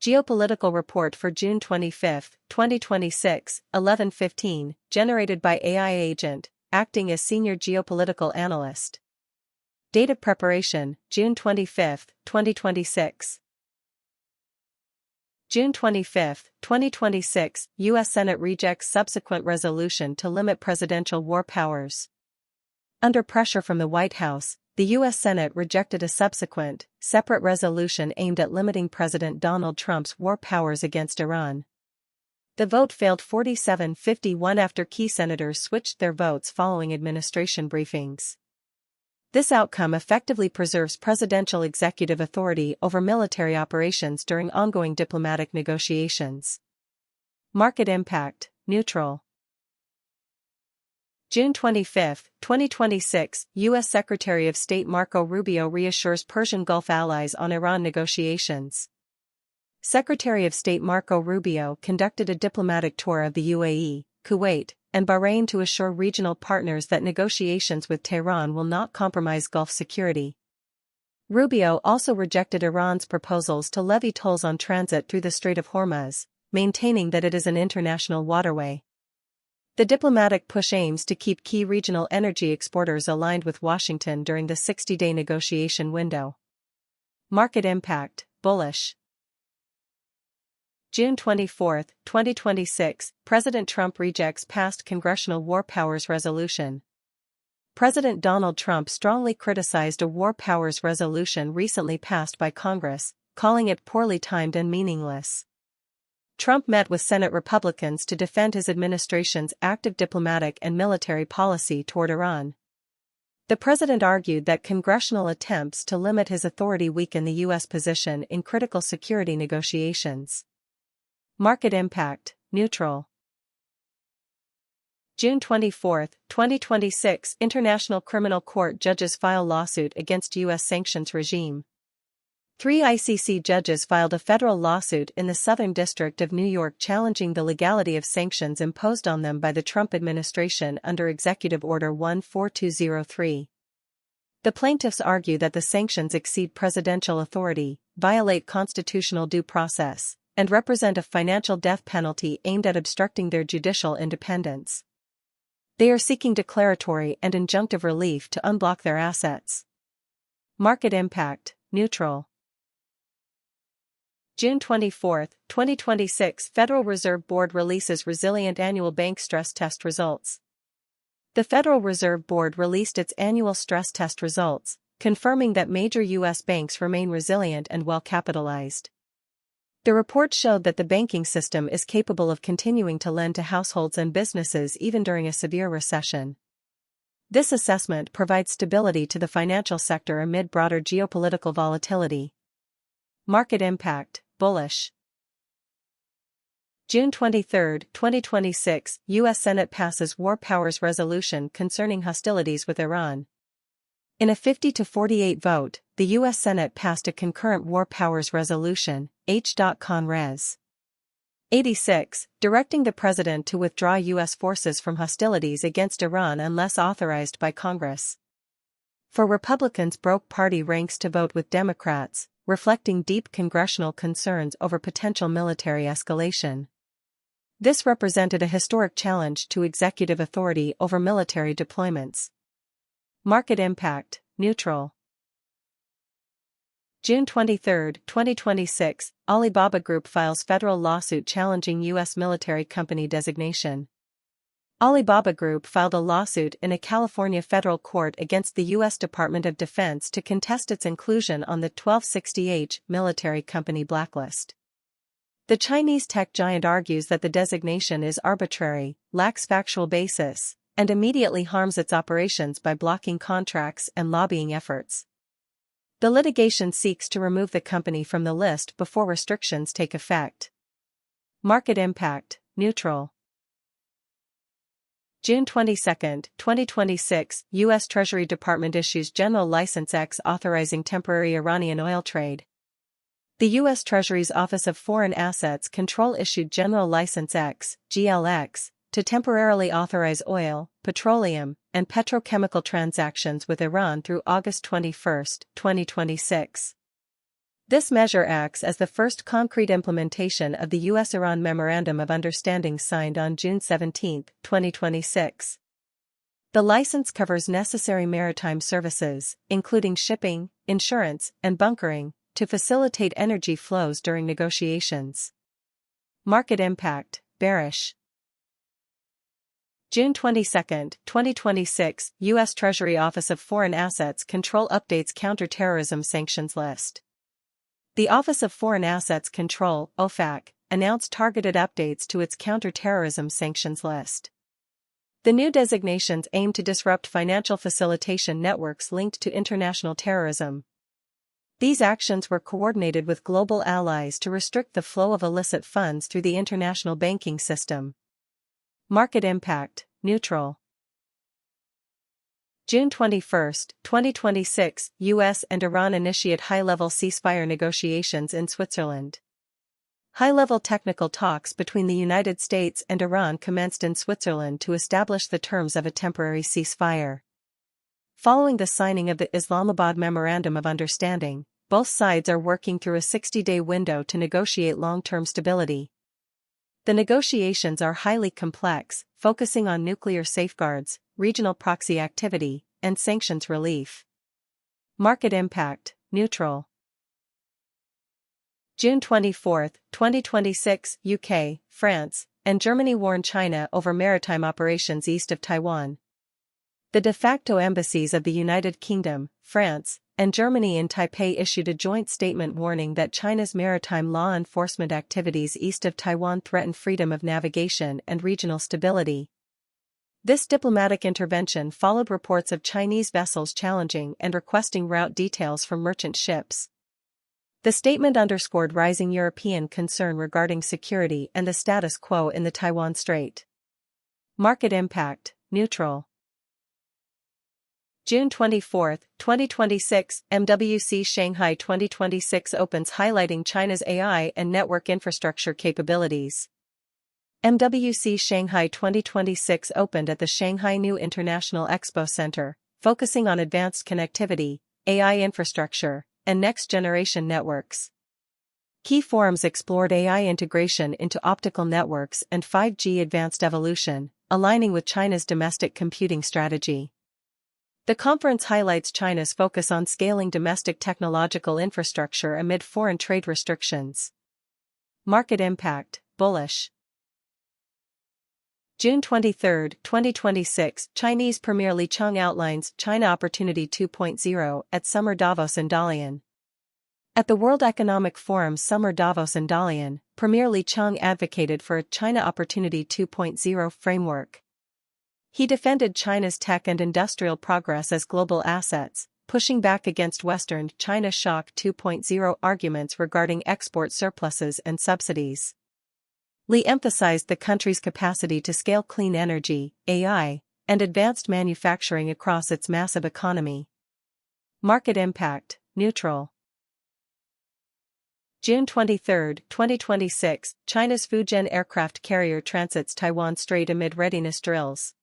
Geopolitical Report for June 25, 2026, 11:15, generated by AI Agent, acting as Senior Geopolitical Analyst. Date of preparation, June 25, 2026. June 25, 2026, U.S. Senate rejects subsequent resolution to limit presidential war powers. Under pressure from the White House, the U.S. Senate rejected a subsequent, separate resolution aimed at limiting President Donald Trump's war powers against Iran. The vote failed 47-51 after key senators switched their votes following administration briefings. This outcome effectively preserves presidential executive authority over military operations during ongoing diplomatic negotiations. Market impact, neutral. June 25, 2026, U.S. Secretary of State Marco Rubio reassures Persian Gulf allies on Iran negotiations. Secretary of State Marco Rubio conducted a diplomatic tour of the UAE, Kuwait, and Bahrain to assure regional partners that negotiations with Tehran will not compromise Gulf security. Rubio also rejected Iran's proposals to levy tolls on transit through the Strait of Hormuz, maintaining that it is an international waterway. The diplomatic push aims to keep key regional energy exporters aligned with Washington during the 60-day negotiation window. Market impact, bullish. June 24, 2026, President Trump rejects past congressional war powers resolution. President Donald Trump strongly criticized a war powers resolution recently passed by Congress, calling it poorly timed and meaningless. Trump met with Senate Republicans to defend his administration's active diplomatic and military policy toward Iran. The president argued that congressional attempts to limit his authority weaken the U.S. position in critical security negotiations. Market impact, neutral. June 24, 2026, International Criminal Court judges file lawsuit against U.S. sanctions regime. 3 ICC judges filed a federal lawsuit in the Southern District of New York challenging the legality of sanctions imposed on them by the Trump administration under Executive Order 14203. The plaintiffs argue that the sanctions exceed presidential authority, violate constitutional due process, and represent a financial death penalty aimed at obstructing their judicial independence. They are seeking declaratory and injunctive relief to unblock their assets. Market impact, neutral. June 24, 2026, Federal Reserve Board releases resilient annual bank stress test results. The Federal Reserve Board released its annual stress test results, confirming that major U.S. banks remain resilient and well-capitalized. The report showed that the banking system is capable of continuing to lend to households and businesses even during a severe recession. This assessment provides stability to the financial sector amid broader geopolitical volatility. Market impact, bullish. June 23, 2026, U.S. Senate passes War Powers Resolution concerning hostilities with Iran. In a 50-48 vote, the U.S. Senate passed a concurrent War Powers Resolution, H.Con. Res. 86, directing the President to withdraw U.S. forces from hostilities against Iran unless authorized by Congress. For Republicans, broke party ranks to vote with Democrats, reflecting deep congressional concerns over potential military escalation. This represented a historic challenge to executive authority over military deployments. Market impact, neutral. June 23, 2026, Alibaba Group files federal lawsuit challenging U.S. military company designation. Alibaba Group filed a lawsuit in a California federal court against the U.S. Department of Defense to contest its inclusion on the 1260H military company blacklist. The Chinese tech giant argues that the designation is arbitrary, lacks factual basis, and immediately harms its operations by blocking contracts and lobbying efforts. The litigation seeks to remove the company from the list before restrictions take effect. Market impact, neutral. June 22, 2026, U.S. Treasury Department issues General License X authorizing temporary Iranian oil trade. The U.S. Treasury's Office of Foreign Assets Control issued General License X, GLX, to temporarily authorize oil, petroleum, and petrochemical transactions with Iran through August 21, 2026. This measure acts as the first concrete implementation of the U.S.-Iran Memorandum of Understanding signed on June 17, 2026. The license covers necessary maritime services, including shipping, insurance, and bunkering, to facilitate energy flows during negotiations. Market impact, bearish. June 22, 2026, U.S. Treasury Office of Foreign Assets Control updates counterterrorism sanctions list. The Office of Foreign Assets Control, OFAC, announced targeted updates to its counterterrorism sanctions list. The new designations aim to disrupt financial facilitation networks linked to international terrorism. These actions were coordinated with global allies to restrict the flow of illicit funds through the international banking system. Market impact, neutral. June 21, 2026, U.S. and Iran initiate high-level ceasefire negotiations in Switzerland. High-level technical talks between the United States and Iran commenced in Switzerland to establish the terms of a temporary ceasefire. Following the signing of the Islamabad Memorandum of Understanding, both sides are working through a 60-day window to negotiate long-term stability. The negotiations are highly complex, focusing on nuclear safeguards, regional proxy activity, and sanctions relief. Market impact, neutral. June 24, 2026, UK, France, and Germany warn China over maritime operations east of Taiwan. The de facto embassies of the United Kingdom, France, and Germany in Taipei issued a joint statement warning that China's maritime law enforcement activities east of Taiwan threaten freedom of navigation and regional stability. This diplomatic intervention followed reports of Chinese vessels challenging and requesting route details from merchant ships. The statement underscored rising European concern regarding security and the status quo in the Taiwan Strait. Market impact, neutral. June 24, 2026, MWC Shanghai 2026 opens highlighting China's AI and network infrastructure capabilities. MWC Shanghai 2026 opened at the Shanghai New International Expo Center, focusing on advanced connectivity, AI infrastructure, and next-generation networks. Key forums explored AI integration into optical networks and 5G advanced evolution, aligning with China's domestic computing strategy. The conference highlights China's focus on scaling domestic technological infrastructure amid foreign trade restrictions. Market impact, bullish. June 23, 2026, Chinese Premier Li Qiang outlines China Opportunity 2.0 at Summer Davos in Dalian. At the World Economic Forum's Summer Davos in Dalian, Premier Li Qiang advocated for a China Opportunity 2.0 framework. He defended China's tech and industrial progress as global assets, pushing back against Western China Shock 2.0 arguments regarding export surpluses and subsidies. Li emphasized the country's capacity to scale clean energy, AI, and advanced manufacturing across its massive economy. Market impact, neutral. June 23, 2026, China's Fujian aircraft carrier transits Taiwan Strait amid readiness drills.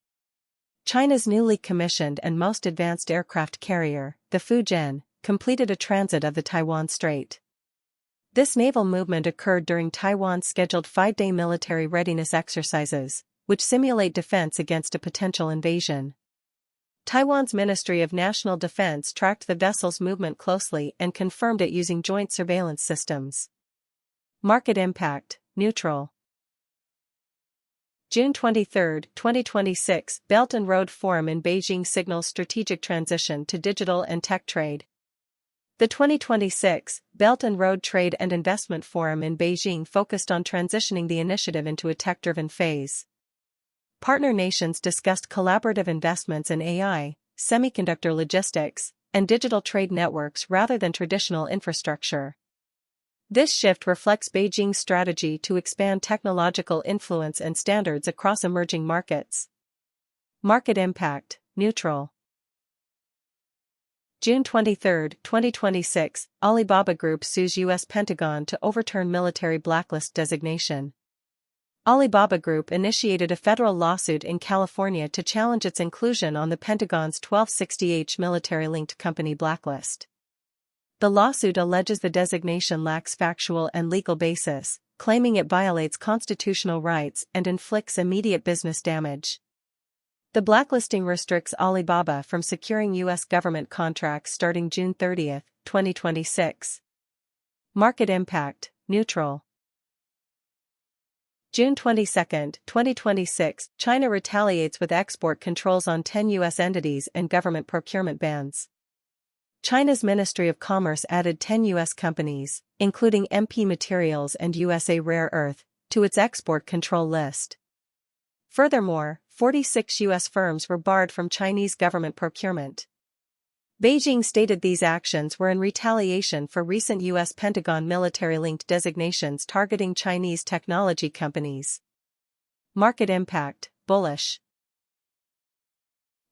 China's newly commissioned and most advanced aircraft carrier, the Fujian, completed a transit of the Taiwan Strait. This naval movement occurred during Taiwan's scheduled 5-day military readiness exercises, which simulate defense against a potential invasion. Taiwan's Ministry of National Defense tracked the vessel's movement closely and confirmed it using joint surveillance systems. Market impact, neutral. June 23, 2026, Belt and Road Forum in Beijing signals strategic transition to digital and tech trade. The 2026 Belt and Road Trade and Investment Forum in Beijing focused on transitioning the initiative into a tech-driven phase. Partner nations discussed collaborative investments in AI, semiconductor logistics, and digital trade networks rather than traditional infrastructure. This shift reflects Beijing's strategy to expand technological influence and standards across emerging markets. Market impact, neutral. June 23, 2026, Alibaba Group sues U.S. Pentagon to overturn military blacklist designation. Alibaba Group initiated a federal lawsuit in California to challenge its inclusion on the Pentagon's 1260H military-linked company blacklist. The lawsuit alleges the designation lacks factual and legal basis, claiming it violates constitutional rights and inflicts immediate business damage. The blacklisting restricts Alibaba from securing U.S. government contracts starting June 30, 2026. Market impact, neutral. June 22, 2026, China retaliates with export controls on 10 U.S. entities and government procurement bans. China's Ministry of Commerce added 10 U.S. companies, including MP Materials and USA Rare Earth, to its export control list. Furthermore, 46 U.S. firms were barred from Chinese government procurement. Beijing stated these actions were in retaliation for recent U.S. Pentagon military-linked designations targeting Chinese technology companies. Market impact, bullish.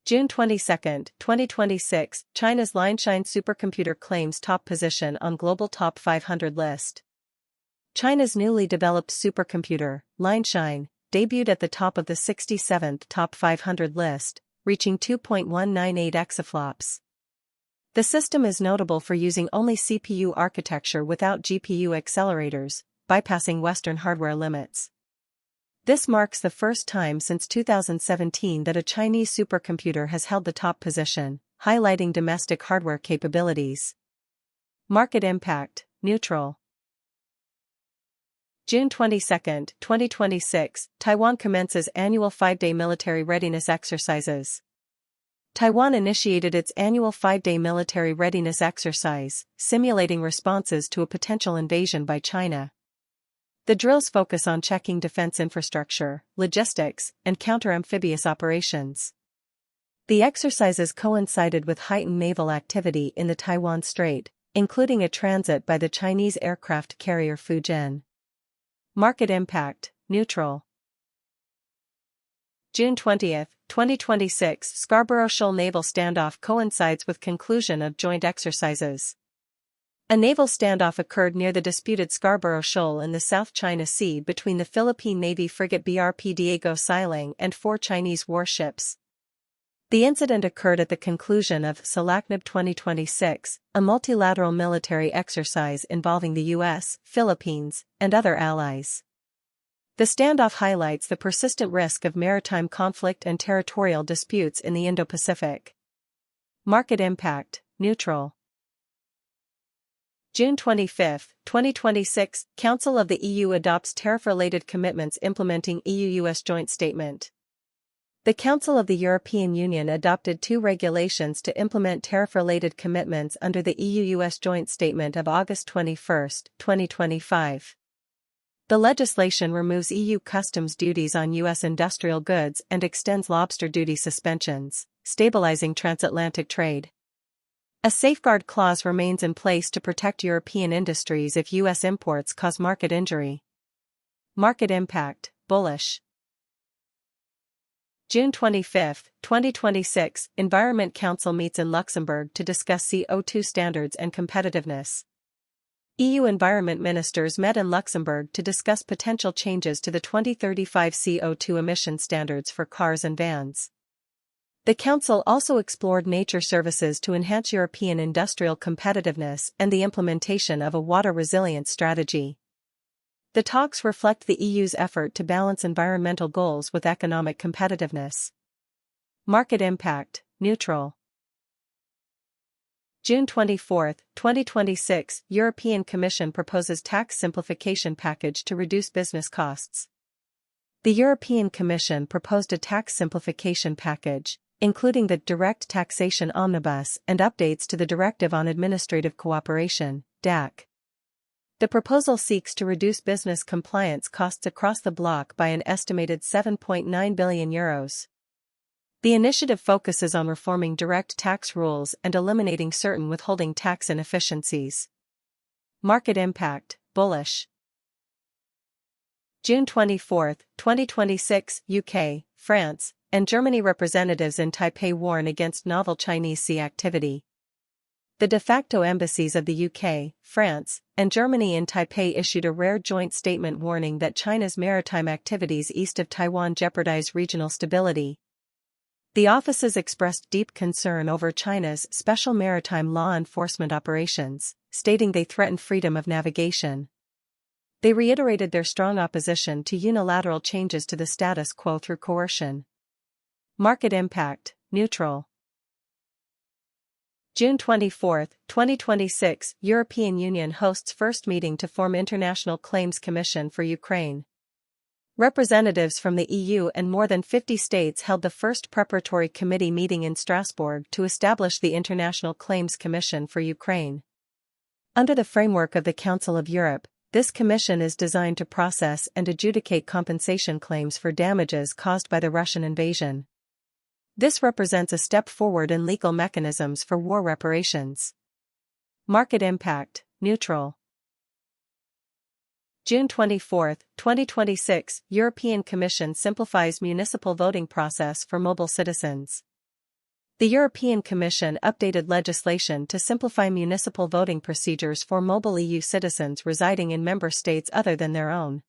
June 22, 2026, China's Lianshine supercomputer claims top position on global top 500 list. China's newly developed supercomputer, Lianshine, debuted at the top of the 67th top 500 list, reaching 2.198 exaflops. The system is notable for using only CPU architecture without GPU accelerators, bypassing Western hardware limits. This marks the first time since 2017 that a Chinese supercomputer has held the top position, highlighting domestic hardware capabilities. Market impact, neutral. June 22, 2026, Taiwan commences annual 5-day military readiness exercises. Taiwan initiated its annual 5-day military readiness exercise, simulating responses to a potential invasion by China. The drills focus on checking defense infrastructure, logistics, and counter-amphibious operations. The exercises coincided with heightened naval activity in the Taiwan Strait, including a transit by the Chinese aircraft carrier Fujian. Market impact, neutral. June 20, 2026, Scarborough Shoal naval standoff coincides with conclusion of joint exercises. A naval standoff occurred near the disputed Scarborough Shoal in the South China Sea between the Philippine Navy frigate BRP Diego Silang and 4 Chinese warships. The incident occurred at the conclusion of SELACNAB 2026, a multilateral military exercise involving the U.S., Philippines, and other allies. The standoff highlights the persistent risk of maritime conflict and territorial disputes in the Indo-Pacific. Market impact, neutral. June 25, 2026, Council of the EU adopts tariff-related commitments implementing EU-US joint statement. The Council of the European Union adopted 2 regulations to implement tariff-related commitments under the EU-US joint statement of August 21, 2025. The legislation removes EU customs duties on U.S. industrial goods and extends lobster duty suspensions, stabilizing transatlantic trade. A safeguard clause remains in place to protect European industries if U.S. imports cause market injury. Market impact, bullish. June 25, 2026, Environment Council meets in Luxembourg to discuss CO2 standards and competitiveness. EU environment ministers met in Luxembourg to discuss potential changes to the 2035 CO2 emission standards for cars and vans. The Council also explored nature services to enhance European industrial competitiveness and the implementation of a water resilience strategy. The talks reflect the EU's effort to balance environmental goals with economic competitiveness. Market impact, neutral. June 24, 2026, European Commission proposes tax simplification package to reduce business costs. The European Commission proposed a tax simplification package, including the Direct Taxation Omnibus and updates to the Directive on Administrative Cooperation, DAC. The proposal seeks to reduce business compliance costs across the bloc by an estimated €7.9 billion. The initiative focuses on reforming direct tax rules and eliminating certain withholding tax inefficiencies. Market impact, bullish. June 24, 2026, UK, France, and Germany representatives in Taipei warn against novel Chinese sea activity. The de facto embassies of the UK, France, and Germany in Taipei issued a rare joint statement warning that China's maritime activities east of Taiwan jeopardize regional stability. The offices expressed deep concern over China's special maritime law enforcement operations, stating they threaten freedom of navigation. They reiterated their strong opposition to unilateral changes to the status quo through coercion. Market impact, neutral. June 24, 2026, European Union hosts first meeting to form International Claims Commission for Ukraine. Representatives from the EU and more than 50 states held the first preparatory committee meeting in Strasbourg to establish the International Claims Commission for Ukraine. Under the framework of the Council of Europe, this commission is designed to process and adjudicate compensation claims for damages caused by the Russian invasion. This represents a step forward in legal mechanisms for war reparations. Market impact, neutral. June 24, 2026, European Commission simplifies municipal voting process for mobile citizens. The European Commission updated legislation to simplify municipal voting procedures for mobile EU citizens residing in member states other than their own.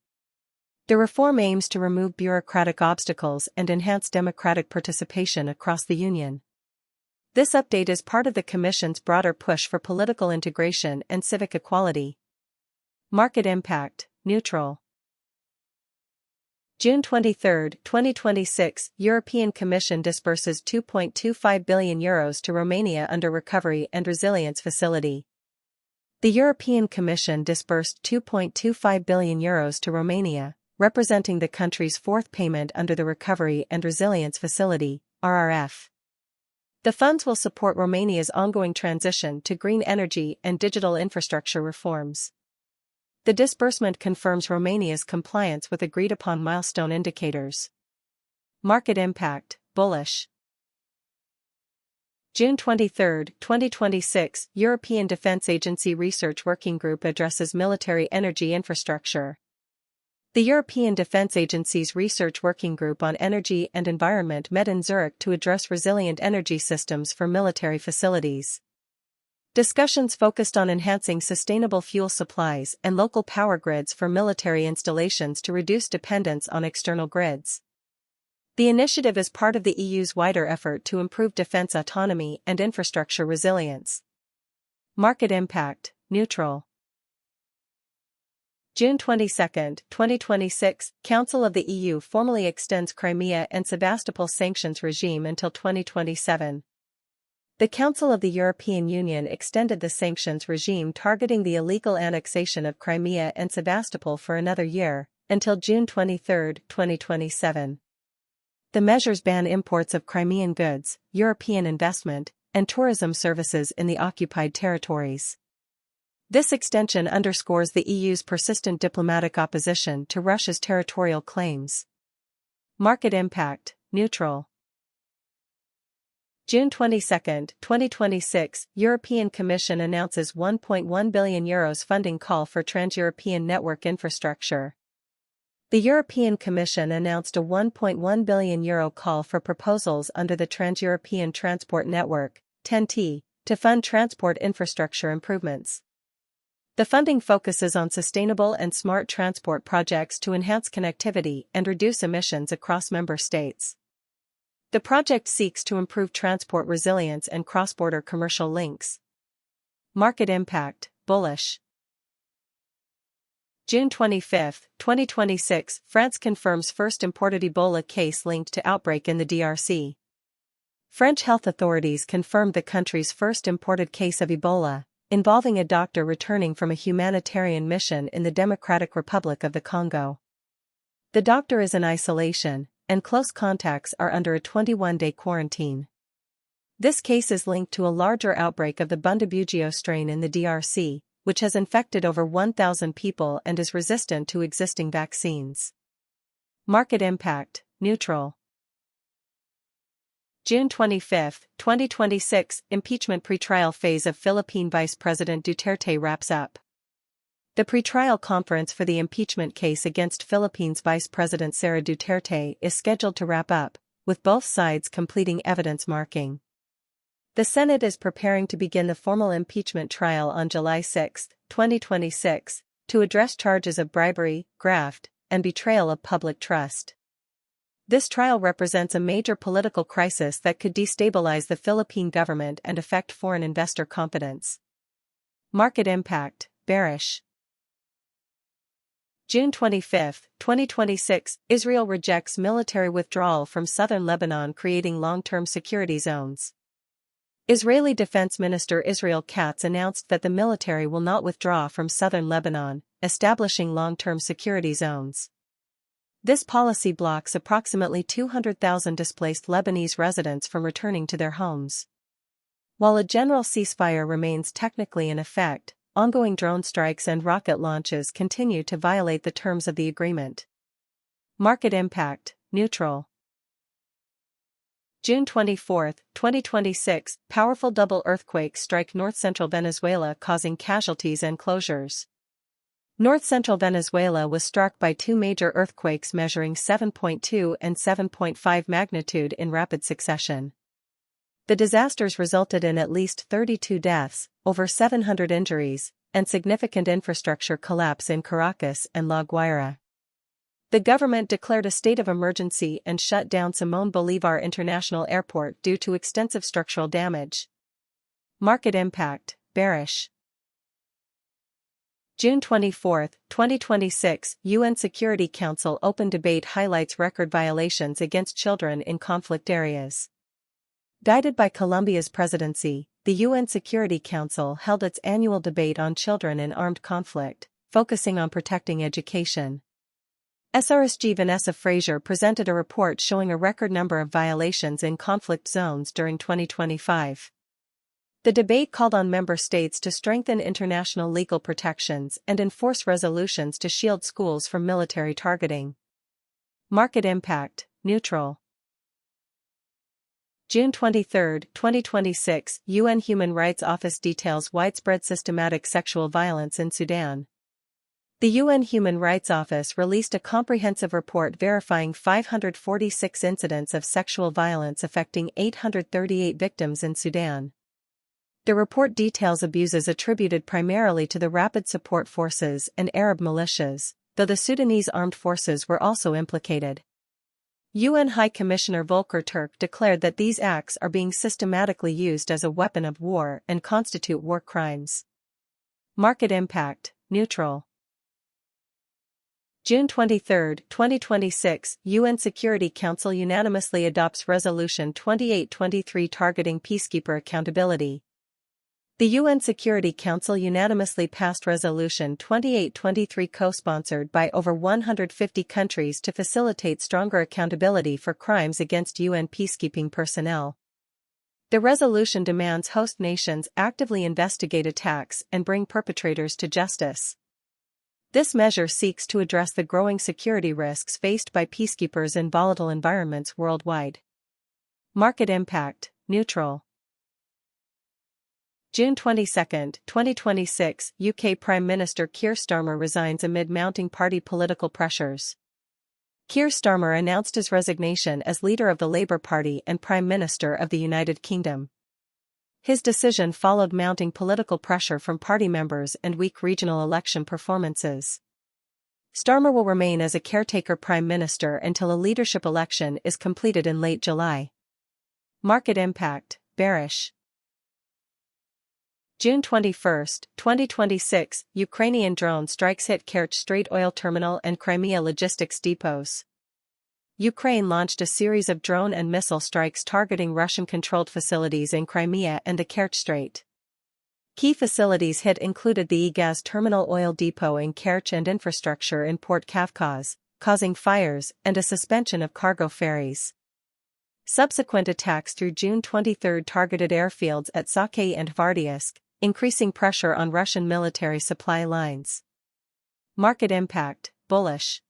The reform aims to remove bureaucratic obstacles and enhance democratic participation across the Union. This update is part of the Commission's broader push for political integration and civic equality. Market impact, neutral. June 23, 2026, European Commission disburses €2.25 billion to Romania under Recovery and Resilience Facility. The European Commission disbursed €2.25 billion to Romania, representing the country's fourth payment under the Recovery and Resilience Facility, RRF. The funds will support Romania's ongoing transition to green energy and digital infrastructure reforms. The disbursement confirms Romania's compliance with agreed-upon milestone indicators. Market impact, bullish. June 23, 2026, European Defence Agency Research Working Group addresses military energy infrastructure. The European Defence Agency's Research Working Group on Energy and Environment met in Zurich to address resilient energy systems for military facilities. Discussions focused on enhancing sustainable fuel supplies and local power grids for military installations to reduce dependence on external grids. The initiative is part of the EU's wider effort to improve defense autonomy and infrastructure resilience. Market impact, neutral. June 22, 2026, Council of the EU formally extends Crimea and Sevastopol sanctions regime until 2027. The Council of the European Union extended the sanctions regime targeting the illegal annexation of Crimea and Sevastopol for another year, until June 23, 2027. The measures ban imports of Crimean goods, European investment, and tourism services in the occupied territories. This extension underscores the EU's persistent diplomatic opposition to Russia's territorial claims. Market impact, neutral. June 22, 2026, European Commission announces €1.1 billion funding call for trans-European network infrastructure. The European Commission announced a €1.1 billion call for proposals under the Trans-European Transport Network, TEN-T, to fund transport infrastructure improvements. The funding focuses on sustainable and smart transport projects to enhance connectivity and reduce emissions across member states. The project seeks to improve transport resilience and cross-border commercial links. Market impact, bullish. June 25, 2026, France confirms first imported Ebola case linked to outbreak in the DRC. French health authorities confirmed the country's first imported case of Ebola, involving a doctor returning from a humanitarian mission in the Democratic Republic of the Congo. The doctor is in isolation, and close contacts are under a 21-day quarantine. This case is linked to a larger outbreak of the Bundibugyo strain in the DRC, which has infected over 1,000 people and is resistant to existing vaccines. Market impact, neutral. June 25, 2026, impeachment pretrial phase of Philippine Vice President Duterte wraps up. The pretrial conference for the impeachment case against Philippines Vice President Sara Duterte is scheduled to wrap up, with both sides completing evidence marking. The Senate is preparing to begin the formal impeachment trial on July 6, 2026, to address charges of bribery, graft, and betrayal of public trust. This trial represents a major political crisis that could destabilize the Philippine government and affect foreign investor confidence. Market impact, bearish. June 25, 2026, Israel rejects military withdrawal from southern Lebanon, creating long-term security zones. Israeli Defense Minister Israel Katz announced that the military will not withdraw from southern Lebanon, establishing long-term security zones. This policy blocks approximately 200,000 displaced Lebanese residents from returning to their homes. While a general ceasefire remains technically in effect, ongoing drone strikes and rocket launches continue to violate the terms of the agreement. Market impact, neutral. June 24, 2026, powerful double earthquakes strike north-central Venezuela, causing casualties and closures. North-central Venezuela was struck by two major earthquakes measuring 7.2 and 7.5 magnitude in rapid succession. The disasters resulted in at least 32 deaths, over 700 injuries, and significant infrastructure collapse in Caracas and La Guaira. The government declared a state of emergency and shut down Simón Bolívar International Airport due to extensive structural damage. Market impact, bearish. June 24, 2026, UN Security Council open debate highlights record violations against children in conflict areas. Guided by Colombia's presidency, the UN Security Council held its annual debate on children in armed conflict, focusing on protecting education. SRSG Vanessa Fraser presented a report showing a record number of violations in conflict zones during 2025. The debate called on member states to strengthen international legal protections and enforce resolutions to shield schools from military targeting. Market impact, neutral. June 23, 2026, UN Human Rights Office details widespread systematic sexual violence in Sudan. The UN Human Rights Office released a comprehensive report verifying 546 incidents of sexual violence affecting 838 victims in Sudan. The report details abuses attributed primarily to the Rapid Support Forces and Arab militias, though the Sudanese armed forces were also implicated. UN High Commissioner Volker Turk declared that these acts are being systematically used as a weapon of war and constitute war crimes. Market impact, neutral. June 23, 2026, UN Security Council unanimously adopts Resolution 2823 targeting peacekeeper accountability. The UN Security Council unanimously passed Resolution 2823 co-sponsored by over 150 countries to facilitate stronger accountability for crimes against UN peacekeeping personnel. The resolution demands host nations actively investigate attacks and bring perpetrators to justice. This measure seeks to address the growing security risks faced by peacekeepers in volatile environments worldwide. Market impact, neutral. June 22, 2026, UK Prime Minister Keir Starmer resigns amid mounting party political pressures. Keir Starmer announced his resignation as leader of the Labour Party and Prime Minister of the United Kingdom. His decision followed mounting political pressure from party members and weak regional election performances. Starmer will remain as a caretaker Prime Minister until a leadership election is completed in late July. Market impact, bearish. June 21, 2026, Ukrainian drone strikes hit Kerch Strait oil terminal and Crimea logistics depots. Ukraine launched a series of drone and missile strikes targeting Russian-controlled facilities in Crimea and the Kerch Strait. Key facilities hit included the Egaz terminal oil depot in Kerch and infrastructure in Port Kavkaz, causing fires and a suspension of cargo ferries. Subsequent attacks through June 23 targeted airfields at Sake and Vardiisk, increasing pressure on Russian military supply lines. Market impact, bullish.